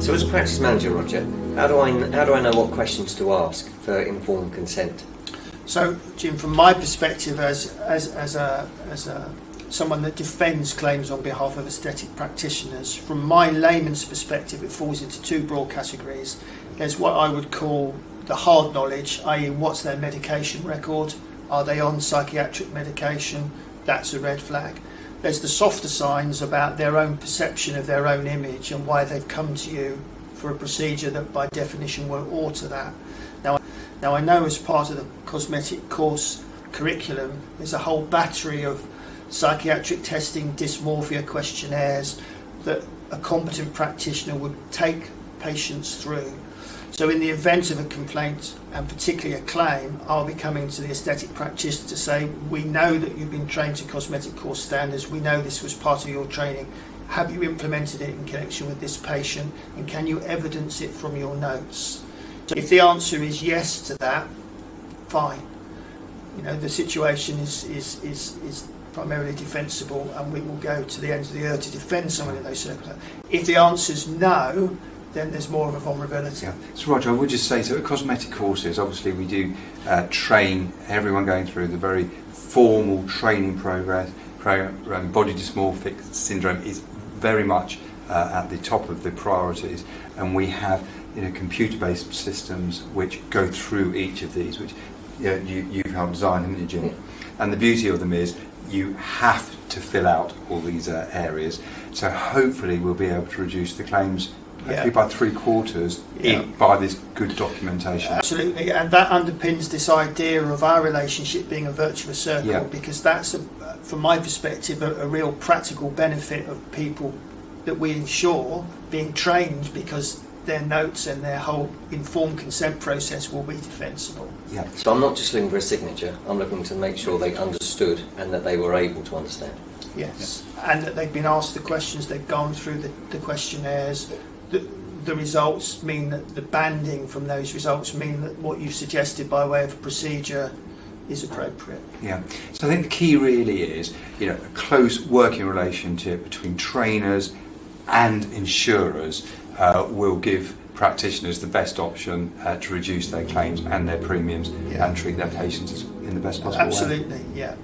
So as a practice manager, Roger, how do I know what questions to ask for informed consent? So, Jim, from my perspective as someone that defends claims on behalf of aesthetic practitioners, from my layman's perspective, it falls into two broad categories. There's what I would call the hard knowledge, i.e. what's their medication record? Are they on psychiatric medication? That's a red flag. There's the softer signs about their own perception of their own image and why they've come to you for a procedure that by definition will alter that. Now I know as part of the cosmetic course curriculum there's a whole battery of psychiatric testing, dysmorphia questionnaires that a competent practitioner would take patients through. So in the event of a complaint, and particularly a claim, I'll be coming to the aesthetic practitioner to say, we know that you've been trained to cosmetic course standards, we know this was part of your training, have you implemented it in connection with this patient, and can you evidence it from your notes? So if the answer is yes to that, fine. You know, the situation is primarily defensible, and we will go to the ends of the earth to defend someone in those circumstances. If the answer is no, then there's more of a vulnerability. Yeah. So Roger, I would just say, so at cosmetic courses, obviously we do train everyone going through the very formal training program. Body dysmorphic syndrome is very much at the top of the priorities, and we have computer-based systems which go through each of these, which you've helped design, haven't you, Jim? And the beauty of them is you have to fill out all these areas, so hopefully we'll be able to reduce the claims by 3/4 by this good documentation. Absolutely, and that underpins this idea of our relationship being a virtuous circle, because that's, from my perspective, a real practical benefit of people that we ensure being trained, because their notes and their whole informed consent process will be defensible. Yeah. So I'm not just looking for a signature, I'm looking to make sure they understood and that they were able to understand. Yes, and that they've been asked the questions, they've gone through the questionnaires. The results mean that the banding from those results mean that what you've suggested by way of procedure is appropriate. Yeah, so I think the key really is, a close working relationship between trainers and insurers will give practitioners the best option to reduce their claims and their premiums and treat their patients in the best possible way. Absolutely, yeah.